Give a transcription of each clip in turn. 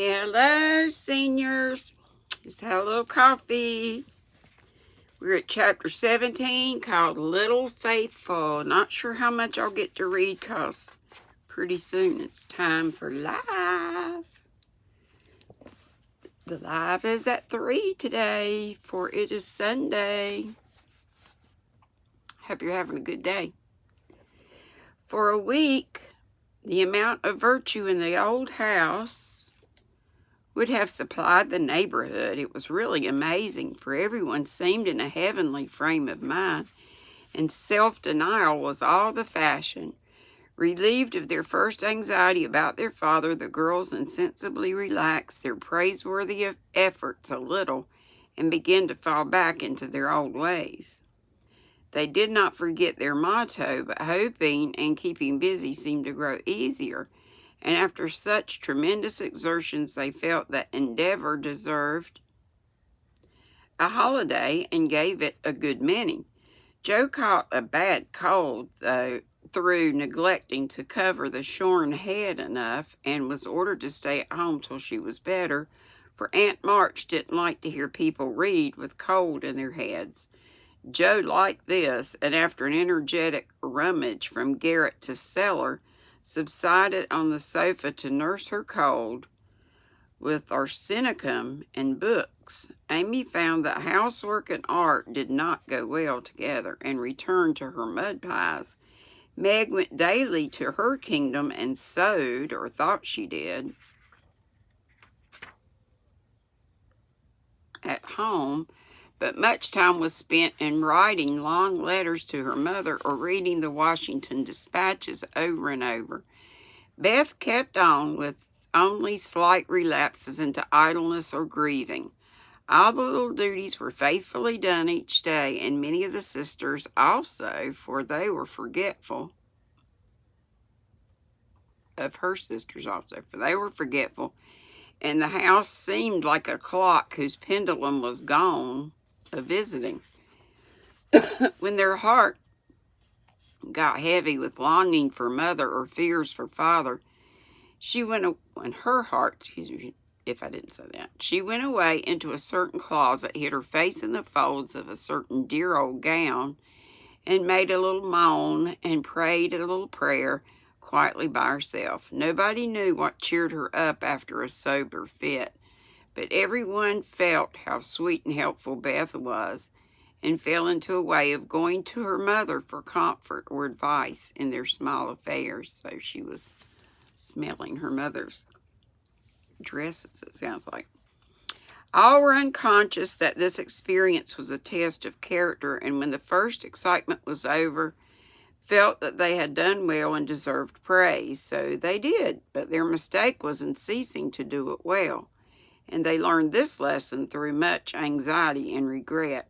Hello, seniors. Just had a little coffee. We're at chapter 17 called Little Faithful. Not sure how much I'll get to read because pretty soon it's time for live. The live is at 3 today, for it is Sunday. Hope you're having a good day. For a week, the amount of virtue in the old house would have supplied the neighborhood. It was really amazing, for everyone seemed in a heavenly frame of mind, and self-denial was all the fashion. Relieved of their first anxiety about their father, the girls insensibly relaxed their praiseworthy efforts a little and began to fall back into their old ways. They did not forget their motto, but hoping and keeping busy seemed to grow easier, and after such tremendous exertions they felt that endeavor deserved a holiday and gave it a good many. Joe caught a bad cold, though, through neglecting to cover the shorn head enough, and was ordered to stay at home till she was better, for Aunt March didn't like to hear people read with cold in their heads. Joe liked this, and after an energetic rummage from garret to cellar, subsided on the sofa to nurse her cold with arsenicum and books. Amy found that housework and art did not go well together, and returned to her mud pies. Meg went daily to her kingdom and sewed, or thought she did, at home, but much time was spent in writing long letters to her mother or reading the Washington dispatches over and over. Beth kept on with only slight relapses into idleness or grieving. All the little duties were faithfully done each day, and many of the sisters also, for they were forgetful of her sisters also, for they were forgetful, and the house seemed like a clock whose pendulum was gone a-visiting. When their heart got heavy with longing for mother or fears for father, she went away into a certain closet, hid her face in the folds of a certain dear old gown, and made a little moan and prayed a little prayer quietly by herself. Nobody knew what cheered her up after a sober fit, but everyone felt how sweet and helpful Beth was, and fell into a way of going to her mother for comfort or advice in their small affairs. So she was smelling her mother's dresses, it sounds like. All were unconscious that this experience was a test of character, and when the first excitement was over, felt that they had done well and deserved praise. So they did, but their mistake was in ceasing to do it well, and they learned this lesson through much anxiety and regret.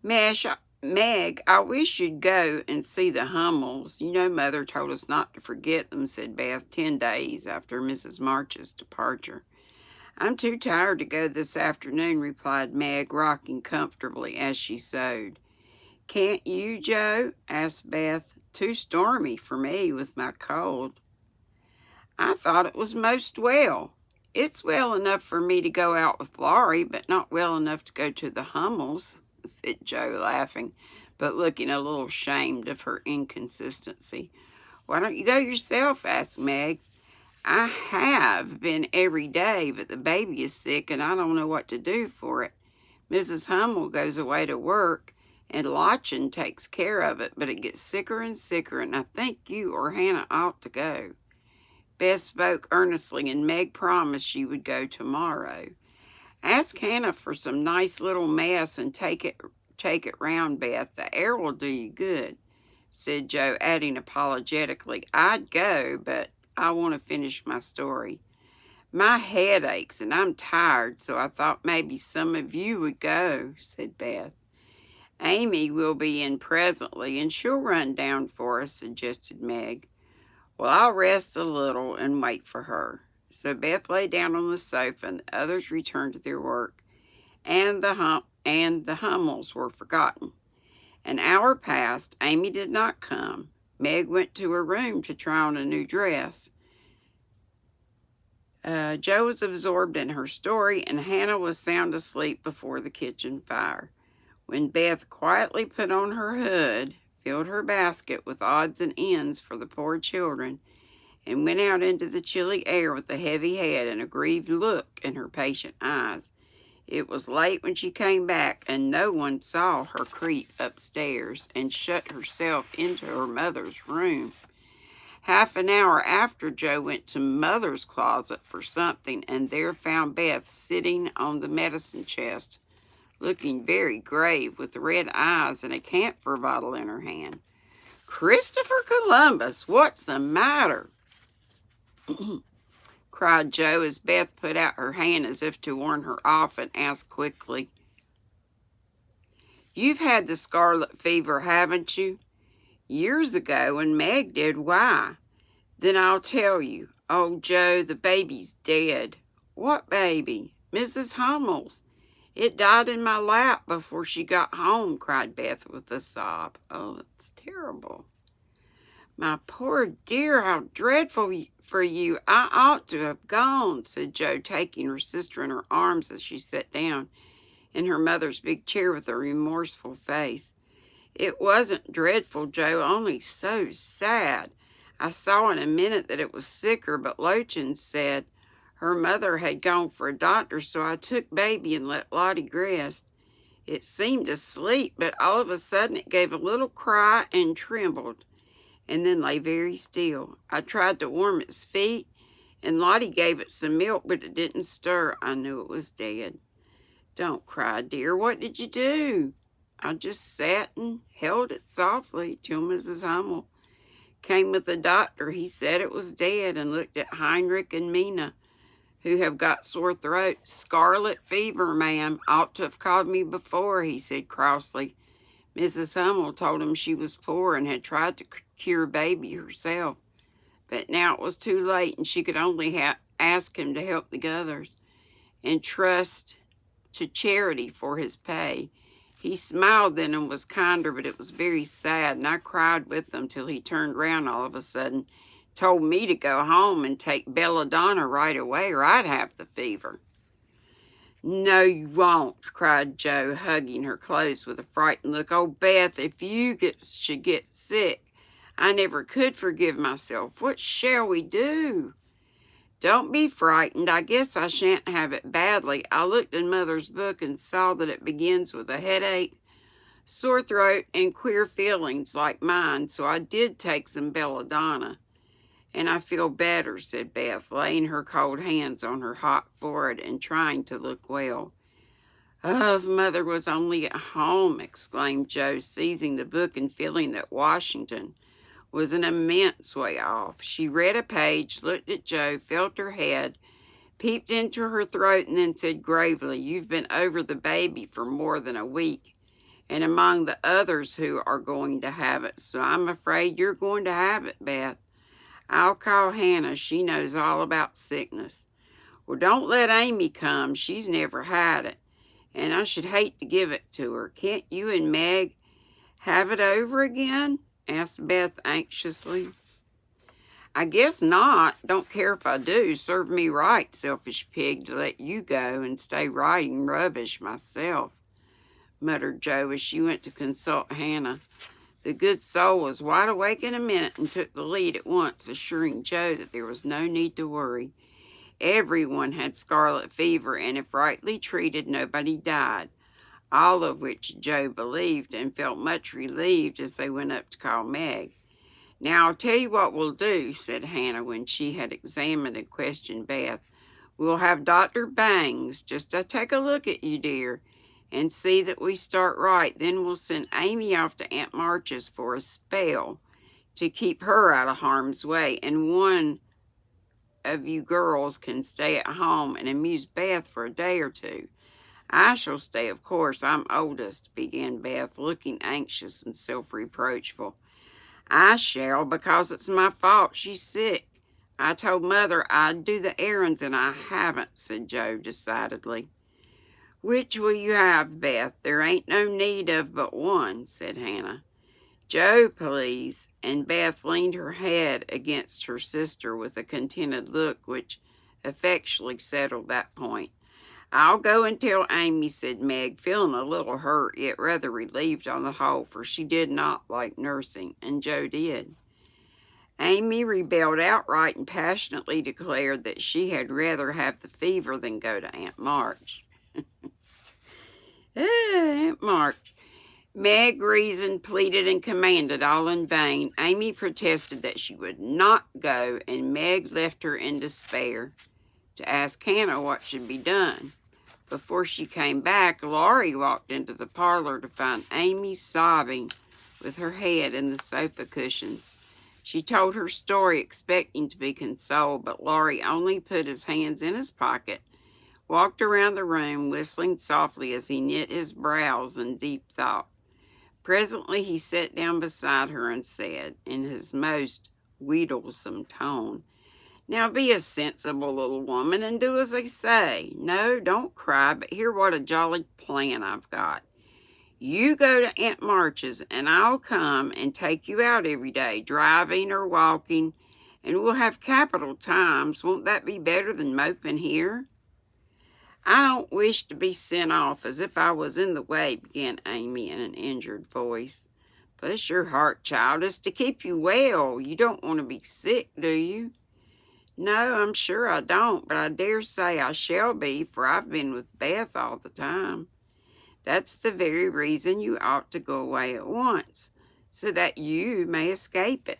Meg, I wish you'd go and see the Hummels. You know Mother told us not to forget them, said Beth 10 days after Mrs. March's departure. I'm too tired to go this afternoon, replied Meg, rocking comfortably as she sewed. Can't you, Joe? Asked Beth. Too stormy for me with my cold. I thought it was most well. It's well enough for me to go out with Laurie, but not well enough to go to the Hummels, said Joe, laughing, but looking a little ashamed of her inconsistency. Why don't you go yourself? Asked Meg. I have been every day, but the baby is sick and I don't know what to do for it. Mrs. Hummel goes away to work, and Lottchen takes care of it, but it gets sicker and sicker, and I think you or Hannah ought to go. Beth spoke earnestly, and Meg promised she would go tomorrow. Ask Hannah for some nice little mess and take it round, Beth. The air will do you good, said Joe, adding apologetically, I'd go, but I want to finish my story. My head aches and I'm tired, so I thought maybe some of you would go, said Beth. Amy will be in presently, and she'll run down for us, suggested Meg. Well, I'll rest a little and wait for her. So Beth lay down on the sofa, and the others returned to their work, and the Hummels were forgotten. An hour passed. Amy did not come. Meg went to her room to try on a new dress. Joe was absorbed in her story, and Hannah was sound asleep before the kitchen fire. When Beth quietly put on her hood, filled her basket with odds and ends for the poor children, and went out into the chilly air with a heavy head and a grieved look in her patient eyes, it was late when she came back, and no one saw her creep upstairs and shut herself into her mother's room. Half an hour after, Joe went to Mother's closet for something, and there found Beth sitting on the medicine chest, looking very grave with red eyes and a camphor bottle in her hand. "Christopher Columbus, what's the matter?" cried Joe as Beth put out her hand as if to warn her off and asked quickly, "You've had the scarlet fever, haven't you?" "Years ago, when Meg did." "Why?" "Then I'll tell you. Oh, Joe, the baby's dead." "What baby?" "Mrs. Hummel's. It died in my lap before she got home," cried Beth with a sob. "Oh, it's terrible." "My poor dear, how dreadful for you. I ought to have gone," said Joe, taking her sister in her arms as she sat down in her mother's big chair with a remorseful face. "It wasn't dreadful, Joe, only so sad. I saw in a minute that it was sicker, but Lochin said her mother had gone for a doctor, so I took baby and let Lottie rest. It seemed asleep, but all of a sudden it gave a little cry and trembled, and then lay very still. I tried to warm its feet, and Lottie gave it some milk, but it didn't stir. I knew it was dead." "Don't cry, dear. What did you do?" "I just sat and held it softly till Mrs. Hummel came with the doctor. He said it was dead and looked at Heinrich and Mina, who have got sore throats. 'Scarlet fever, ma'am. Ought to have called me before,' he said crossly. Mrs. Hummel told him she was poor and had tried to cure baby herself, but now it was too late, and she could only ask him to help the others and trust to charity for his pay. He smiled then and was kinder, but it was very sad, and I cried with him till he turned round all of a sudden, told me to go home and take belladonna right away or I'd have the fever." "No, you won't," cried Joe, hugging her close with a frightened look. "Oh, Beth, if you should get sick, I never could forgive myself. What shall we do?" "Don't be frightened. I guess I shan't have it badly. I looked in Mother's book and saw that it begins with a headache, sore throat, and queer feelings like mine, so I did take some belladonna. And I feel better," said Beth, laying her cold hands on her hot forehead and trying to look well. "Oh, if Mother was only at home," exclaimed Joe, seizing the book and feeling that Washington was an immense way off. She read a page, looked at Joe, felt her head, peeped into her throat, and then said gravely, "You've been over the baby for more than a week, and among the others who are going to have it, so I'm afraid you're going to have it, Beth. I'll call Hannah. She knows all about sickness." "Well, don't let Amy come. She's never had it, and I should hate to give it to her. Can't you and Meg have it over again?" asked Beth anxiously. "I guess not. Don't care if I do. Serve me right, selfish pig, to let you go and stay writing rubbish myself," muttered Joe as she went to consult Hannah. The good soul was wide awake in a minute and took the lead at once, assuring Joe that there was no need to worry. Everyone had scarlet fever, and if rightly treated, nobody died, all of which Joe believed and felt much relieved as they went up to call Meg. "Now, I'll tell you what we'll do," said Hannah when she had examined and questioned Beth. "We'll have Dr. Bangs just to take a look at you, dear, and see that we start right. Then we'll send Amy off to Aunt March's for a spell to keep her out of harm's way, and one of you girls can stay at home and amuse Beth for a day or two." "I shall stay, of course. I'm oldest," began Beth, looking anxious and self-reproachful. "I shall, because it's my fault she's sick. I told Mother I'd do the errands, and I haven't," said Joe decidedly. "Which will you have, Beth? There ain't no need of but one," said Hannah. "Joe, please," and Beth leaned her head against her sister with a contented look which effectually settled that point. "I'll go and tell Amy," said Meg, feeling a little hurt, yet rather relieved on the whole, for she did not like nursing, and Joe did. Amy rebelled outright and passionately declared that she had rather have the fever than go to Aunt March. Aunt March. Meg reasoned, pleaded, and commanded, all in vain. Amy protested that she would not go, and Meg left her in despair to ask Hannah what should be done. Before she came back, Laurie walked into the parlor to find Amy sobbing with her head in the sofa cushions. She told her story, expecting to be consoled, but Laurie only put his hands in his pocket, walked around the room, whistling softly as he knit his brows in deep thought. Presently he sat down beside her and said, in his most wheedlesome tone, "Now be a sensible little woman and do as I say. No, don't cry, but hear what a jolly plan I've got. You go to Aunt March's, and I'll come and take you out every day, driving or walking, and we'll have capital times. Won't that be better than moping here?" "I don't wish to be sent off as if I was in the way," began Amy in an injured voice. "Bless your heart, child, it's to keep you well. You don't want to be sick, do you?" "No, I'm sure I don't, but I dare say I shall be, for I've been with Beth all the time." "That's the very reason you ought to go away at once, so that you may escape it.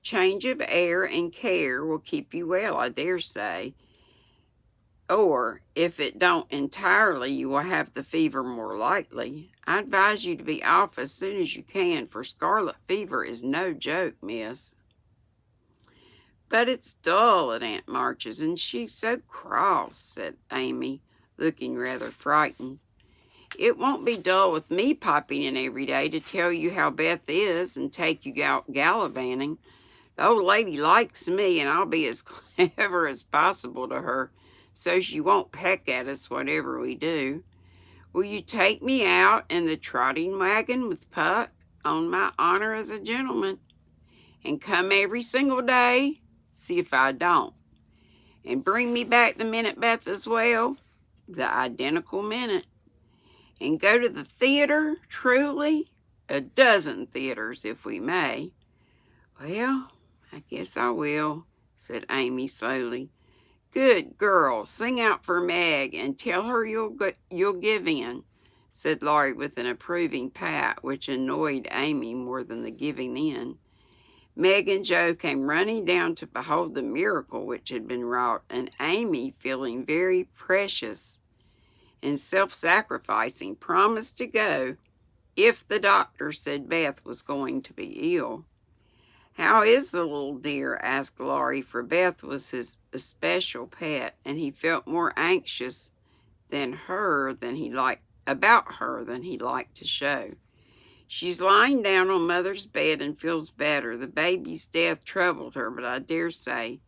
Change of air and care will keep you well, I dare say. Or, if it don't entirely, you will have the fever more likely. I advise you to be off as soon as you can, for scarlet fever is no joke, miss." "But it's dull at Aunt March's, and she's so cross," said Amy, looking rather frightened. "It won't be dull with me popping in every day to tell you how Beth is and take you out gallivanting. The old lady likes me, and I'll be as clever as possible to her, so she won't peck at us whatever we do. Will you take me out in the trotting wagon with Puck, on my honor as a gentleman? And come every single day? See if I don't. And bring me back the minute Beth is well, the identical minute. And go to the theater, truly? A dozen theaters, if we may." "Well, I guess I will," said Amy slowly. "Good girl, sing out for Meg and tell her you'll give in," said Laurie with an approving pat, which annoyed Amy more than the giving in. Meg and Joe came running down to behold the miracle which had been wrought, and Amy, feeling very precious and self-sacrificing, promised to go if the doctor said Beth was going to be ill. "How is the little dear?" asked Laurie, for Beth was his especial pet, and he felt more anxious about her than he liked to show. "She's lying down on Mother's bed and feels better. The baby's death troubled her, but I dare say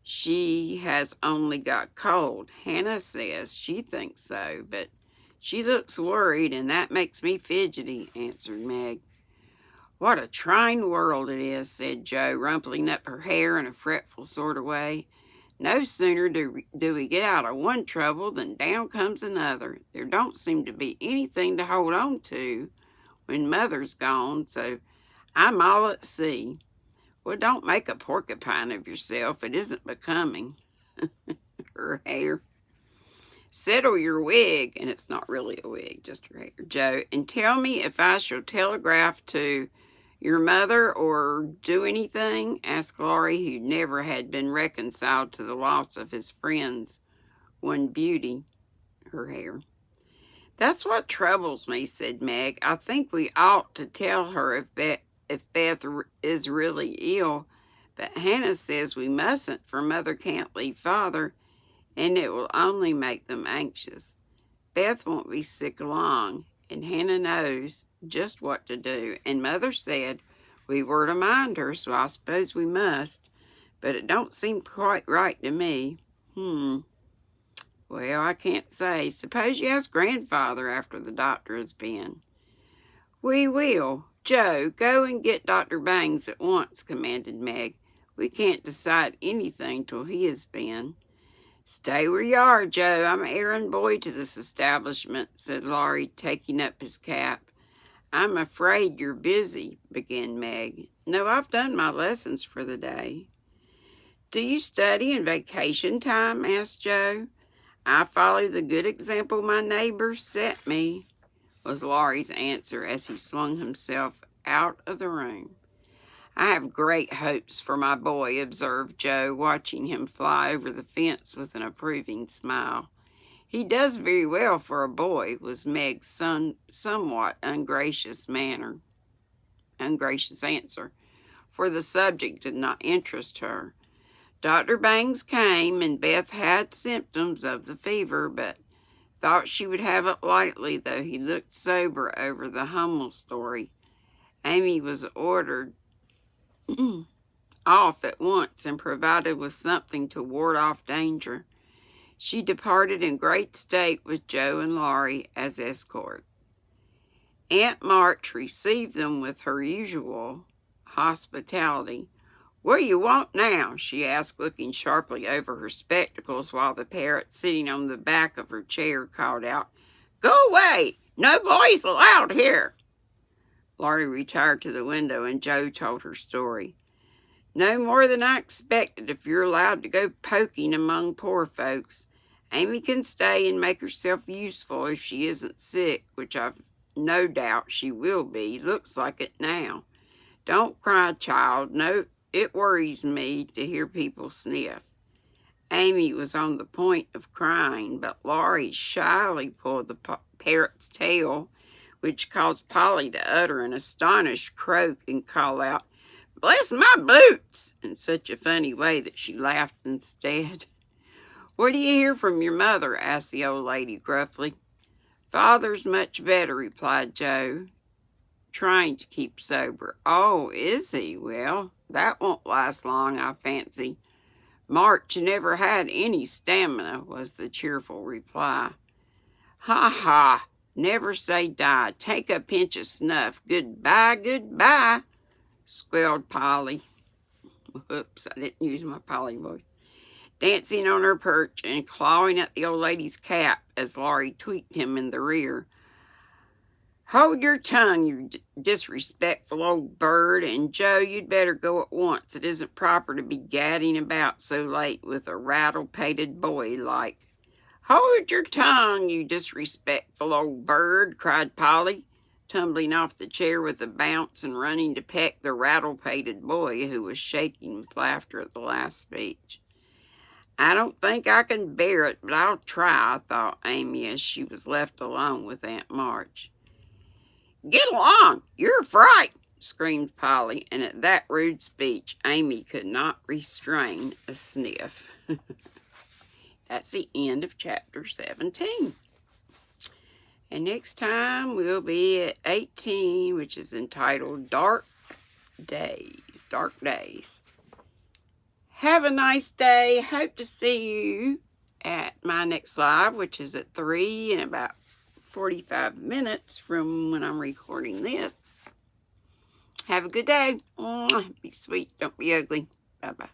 she has only got cold. Hannah says she thinks so, but she looks worried, and that makes me fidgety," answered Meg. "What a trying world it is," said Joe, rumpling up her hair in a fretful sort of way. "No sooner do we get out of one trouble than down comes another. There don't seem to be anything to hold on to when Mother's gone, so I'm all at sea. Well, don't make a porcupine of yourself. It isn't becoming." Her hair. "Settle your wig," and it's not really a wig, just her hair, "Joe, and tell me if I shall telegraph to your mother or do anything?" asked Laurie, who never had been reconciled to the loss of his friend's one beauty, her hair. "That's what troubles me," said Meg. "I think we ought to tell her if Beth is really ill, but Hannah says we mustn't, for Mother can't leave Father, and it will only make them anxious. Beth won't be sick long, and Hannah knows just what to do, and Mother said we were to mind her, so I suppose we must, but it don't seem quite right to me." "Well, I can't say. Suppose you ask Grandfather after the doctor has been." "We will. Joe, go and get Dr. Bangs at once," commanded Meg. "We can't decide anything till he has been." Stay where you are, Joe. I'm an errand boy to this establishment, said Laurie, taking up his cap. I'm afraid you're busy, began Meg. No, I've done my lessons for the day. Do you study in vacation time? Asked Joe. I follow the good example my neighbors set me, was Laurie's answer as he swung himself out of the room. I have great hopes for my boy, observed Joe, watching him fly over the fence with an approving smile. He does very well for a boy, was Meg's somewhat ungracious answer, for the subject did not interest her. Dr. Bangs came, and Beth had symptoms of the fever, but thought she would have it lightly, though he looked sober over the Hummel story. Amy was ordered off at once and provided with something to ward off danger. She departed in great state with Joe and Laurie as escort. Aunt March received them with her usual hospitality. What do you want now? She asked, looking sharply over her spectacles while the parrot sitting on the back of her chair called out, Go away! No boys allowed here! Laurie retired to the window and Joe told her story. No more than I expected if you're allowed to go poking among poor folks. Amy can stay and make herself useful if she isn't sick, which I've no doubt she will be. Looks like it now. Don't cry, child. No, it worries me to hear people sniff. Amy was on the point of crying, but Laurie shyly pulled the parrot's tail, which caused Polly to utter an astonished croak and call out, Bless my boots! In such a funny way that she laughed instead. What do you hear from your mother? Asked the old lady gruffly. Father's much better, replied Joe, trying to keep sober. Oh, is he? Well, that won't last long, I fancy. March never had any stamina, was the cheerful reply. Ha ha! Never say die. Take a pinch of snuff. Goodbye, goodbye, squealed Polly. Whoops, I didn't use my Polly voice. Dancing on her perch and clawing at the old lady's cap as Laurie tweaked him in the rear. Hold your tongue, you disrespectful old bird, and Joe, you'd better go at once. It isn't proper to be gadding about so late with a rattle-pated boy like. Hold your tongue, you disrespectful old bird, cried Polly, tumbling off the chair with a bounce and running to peck the rattle-pated boy who was shaking with laughter at the last speech. I don't think I can bear it, but I'll try, thought Amy as she was left alone with Aunt March. Get along! You're a fright! Screamed Polly, and at that rude speech, Amy could not restrain a sniff. That's the end of chapter 17. And next time we'll be at 18, which is entitled Dark Days. Dark Days. Have a nice day. Hope to see you at my next live, which is at 3 in about 45 minutes from when I'm recording this. Have a good day. Be sweet. Don't be ugly. Bye-bye.